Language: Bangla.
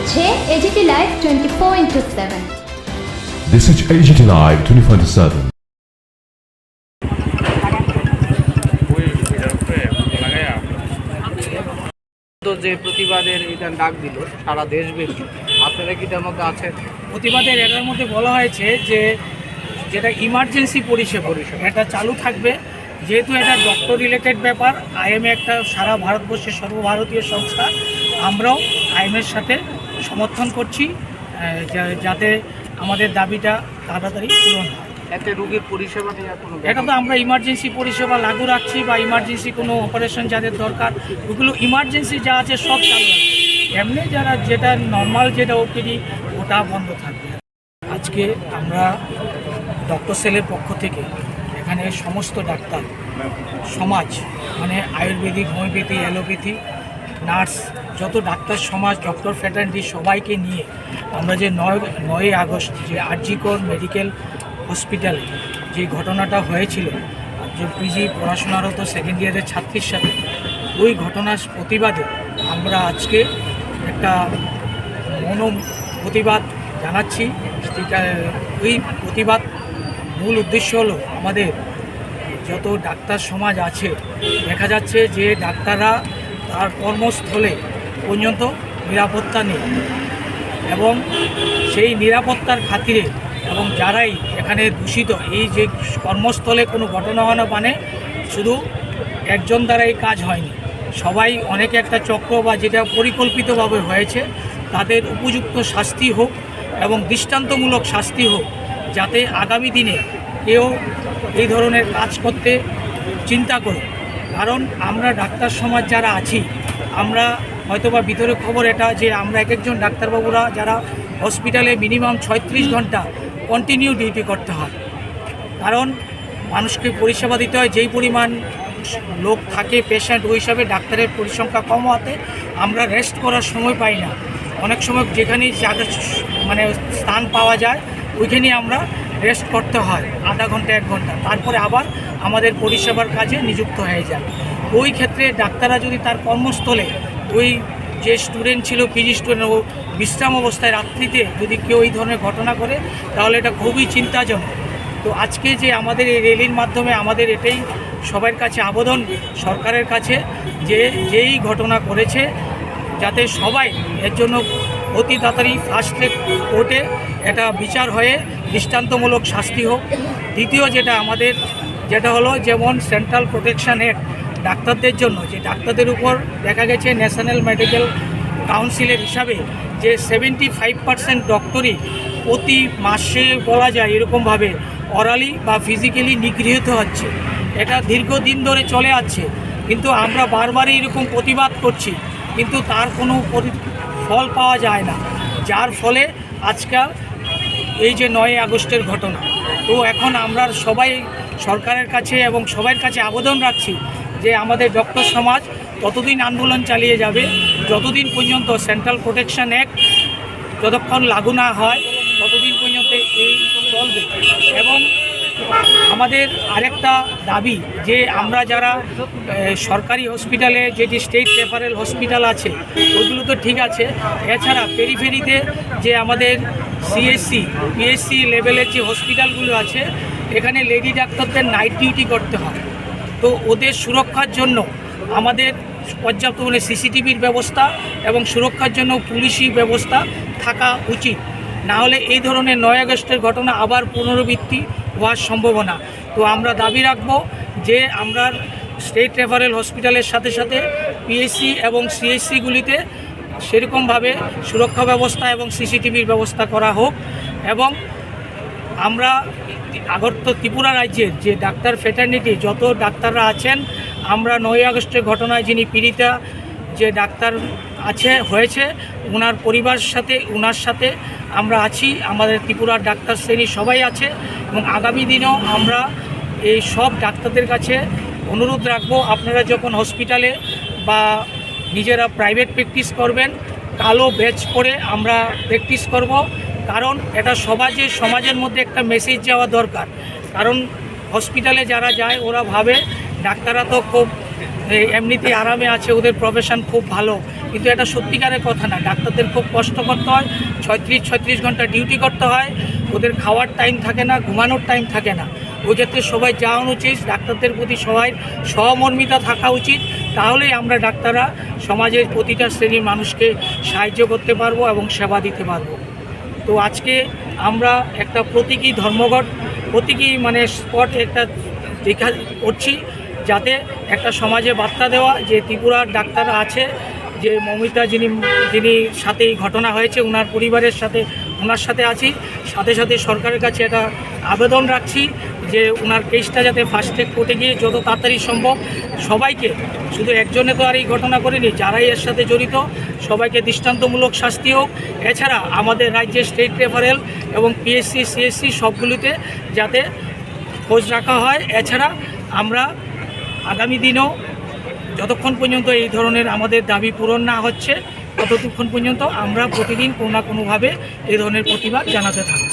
দেখছে AGT live 24/7। This is AGT Live 24/7. যে প্রতিবাদের এটা ডাক দিল সারা দেশব্যাপী, আপনারা কি তার মধ্যে আছেন? প্রতিবাদের এটার মধ্যে বলা হয়েছে যে যেটা ইমার্জেন্সি পরিষেবা এটা চালু থাকবে, যেহেতু এটা ডক্টর রিলেটেড ব্যাপার। আইএমএ একটা সারা ভারতবর্ষের সর্বভারতীয় সংস্থা, আমরাও আইএমএর সাথে সমর্থন করছি যাতে আমাদের দাবিটা তাড়াতাড়ি পূরণ হয়। এতে রোগীর পরিষেবা নিয়ে কোনো এটা তো আমরা ইমার্জেন্সি পরিষেবা লাগু রাখছি, বা ইমার্জেন্সি কোনো অপারেশন যাদের দরকার ওগুলো ইমার্জেন্সি যা আছে সব চালু আছে। এমনি যারা যেটা নর্মাল যেটা ওপিডি ওটা বন্ধ থাকবে। আজকে আমরা ডক্টর সেলের পক্ষ থেকে এখানে সমস্ত ডাক্তার সমাজ, মানে আয়ুর্বেদিক, হোমিওপ্যাথি, অ্যালোপ্যাথি, নার্স, যত ডাক্তার সমাজ, ডক্টর ফ্র্যাটার্নিটি সবাইকে নিয়ে আমরা যে 9ই আগস্ট যে আরজিকর মেডিকেল হসপিটালে যে ঘটনাটা হয়েছিল, যে পিজি পড়াশোনারত সেকেন্ড ইয়ারের ছাত্রীর সাথে, ওই ঘটনার প্রতিবাদে আমরা আজকে একটা প্রতিবাদ জানাচ্ছি। ওই প্রতিবাদ মূল উদ্দেশ্য হলো আমাদের যত ডাক্তার সমাজ আছে, দেখা যাচ্ছে যে ডাক্তাররা তার কর্মস্থলে পর্যন্ত নিরাপত্তা নেই, এবং সেই নিরাপত্তার খাতিরে এবং যারাই এখানে দূষিত, এই যে কর্মস্থলে কোনো ঘটনা হয় না, মানে শুধু একজন দ্বারাই কাজ হয়নি, সবাই অনেকে একটা চক্র বা যেটা পরিকল্পিতভাবে হয়েছে, তাদের উপযুক্ত শাস্তি হোক এবং দৃষ্টান্তমূলক শাস্তি হোক, যাতে আগামী দিনে কেউ এই ধরনের কাজ করতে চিন্তা করে। কারণ আমরা ডাক্তার সমাজ যারা আছি, আমরা হয়তোবা ভিতরে খবর এটা যে আমরা এক একজন ডাক্তারবাবুরা যারা হসপিটালে মিনিমাম 36 ঘন্টা কন্টিনিউ ডিউটি করতে হয়, কারণ মানুষকে পরিষেবা দিতে হয়। যেই পরিমাণ লোক থাকে পেশেন্ট, ওই হিসাবে ডাক্তারের পরিসংখ্যা কম হওয়াতে আমরা রেস্ট করার সময় পাই না। অনেক সময় যেখানেই মানে স্থান পাওয়া যায় ওইখানেই আমরা রেস্ট করতে হয় আধা ঘন্টা 1 ঘন্টা, তারপরে আবার আমাদের পরিষেবার কাজে নিযুক্ত হয়ে যায়। ওই ক্ষেত্রে ডাক্তাররা যদি তার কর্মস্থলে ওই যে স্টুডেন্ট ছিল, পিজি স্টুডেন্ট, ও বিশ্রাম অবস্থায় রাত্রিতে যদি কেউ এই ধরনের ঘটনা করে, তাহলে এটা খুবই চিন্তাজনক। তো আজকে যে আমাদের এই র্যালির মাধ্যমে আমাদের এটাই সবার কাছে আবেদন, সরকারের কাছে, যে যেই ঘটনা করেছে যাতে সবাই এর জন্য অতি তাড়াতাড়ি ফাস্ট ট্র্যাক কোর্টে এটা বিচার হয়ে দৃষ্টান্তমূলক শাস্তি হোক। দ্বিতীয় যেটা হলো, যেমন সেন্ট্রাল প্রোটেকশন অ্যাক্ট ডাক্তারদের জন্য, যে ডাক্তারদের উপর দেখা গেছে ন্যাশনাল মেডিকেল কাউন্সিলের হিসাবে যে 75% ডক্টরই প্রতি মাসে বলা যায় এরকমভাবে অরালি বা ফিজিক্যালি নিগৃহীত হচ্ছে। এটা দীর্ঘদিন ধরে চলে আসছে, কিন্তু আমরা বারবারই এরকম প্রতিবাদ করছি, কিন্তু তার কোনো ফল পাওয়া যায় না, যার ফলে আজকাল এই যে 9ই আগস্টের ঘটনা। তো এখন আমরা সবাই সরকারের কাছে এবং সবার কাছে আবেদন রাখছি যে আমাদের ডক্টর সমাজ ততদিন আন্দোলন চালিয়ে যাবে যতদিন পর্যন্ত সেন্ট্রাল প্রোটেকশন অ্যাক্ট যতক্ষণ লাগু না হয়, ততদিন পর্যন্ত এই চলবে। এবং আমাদের আরেকটা দাবি যে আমরা যারা সরকারি হসপিটালে, যেটি স্টেট রেফারেল হসপিটাল আছে ওইগুলো তো ঠিক আছে, এছাড়া পেরিফেরিতে যে আমাদের সিএসসি, পিএসসি লেভেলের যে হসপিটালগুলো আছে, এখানে লেডি ডাক্তারদের নাইট ডিউটি করতে হয়। তো ওদের সুরক্ষার জন্য আমাদের পর্যাপ্ত সিসিটিভির ব্যবস্থা এবং সুরক্ষার জন্য পুলিশি ব্যবস্থা থাকা উচিত, না হলে এই ধরনের 9 আগস্টের ঘটনা আবার পুনরাবৃত্তি হওয়ার সম্ভাবনা। তো আমরা দাবি রাখব যে আমরা স্টেট রেফারেল হসপিটালের সাথে সাথে পিএসসি এবং সিএসসিগুলিতে সেরকমভাবে সুরক্ষা ব্যবস্থা এবং সিসিটিভির ব্যবস্থা করা হোক। এবং আমরা ত্রিপুরা রাজ্যের যে ডাক্তার ফ্র্যাটার্নিটি যত ডাক্তাররা আছেন, আমরা 9ই আগস্টের ঘটনায় যিনি পীড়িতা যে ডাক্তার হয়েছে ওনার পরিবারের সাথে, ওনার সাথে আমরা আছি, আমাদের ত্রিপুরার ডাক্তার শ্রেণী সবাই আছে। এবং আগামী দিনেও আমরা এই সব ডাক্তারদের কাছে অনুরোধ রাখব, আপনারা যখন হসপিটালে বা নিজেরা প্রাইভেট প্র্যাকটিস করবেন, কালো ব্যাচ করে আমরা প্র্যাকটিস করব, কারণ এটা সমাজের মধ্যে একটা মেসেজ যাওয়া দরকার। কারণ হসপিটালে যারা যায় ওরা ভাবে ডাক্তাররা তো খুব এমনিতেই আরামে আছে, ওদের প্রফেশন খুব ভালো, কিন্তু এটা সত্যিকারের কথা না। ডাক্তারদের খুব কষ্ট করতে হয়, 36 ঘন্টা ডিউটি করতে হয়, ওদের খাওয়ার টাইম থাকে না, ঘুমানোর টাইম থাকে না। ওই ক্ষেত্রে সবাই যাওয়া উচিত, ডাক্তারদের প্রতি সবাই সহমর্মিতা থাকা উচিত। তাহলেই আমরা ডাক্তাররা সমাজের প্রতিটা শ্রেণীর মানুষকে সাহায্য করতে পারবো এবং সেবা দিতে পারবো। তো আজকে আমরা একটা প্রতীকী মানে স্পট একটা দেখা করছি, যাতে একটা সমাজে বার্তা দেওয়া যে ত্রিপুরার ডাক্তাররা আছে, যে মৌমিতা যিনি সাথে এই ঘটনা হয়েছে ওনার পরিবারের সাথে ওনার সাথে আছি, সাথে সাথে সরকারের কাছে একটা আবেদন রাখছি যে ওনার কেসটা যাতে ফাস্ট ট্র্যাক কোর্টে গিয়ে যত তাড়াতাড়ি সম্ভব সবাইকে, শুধু একজনে তো আর এই ঘটনা করেনি, যারাই এর সাথে জড়িত সবাইকে দৃষ্টান্তমূলক শাস্তি হোক। এছাড়া আমাদের রাজ্যের স্টেট রেফারেল এবং পিএসসি সিএসসি সবগুলিতে যাতে খোঁজ রাখা হয়। এছাড়া আমরা আগামী দিনেও যতক্ষণ পর্যন্ত এই ধরনের আমাদের দাবি পূরণ না হচ্ছে ততক্ষণ পর্যন্ত আমরা প্রতিদিন কোনো না কোনোভাবে এই ধরনের প্রতিবাদ জানাতে থাকি।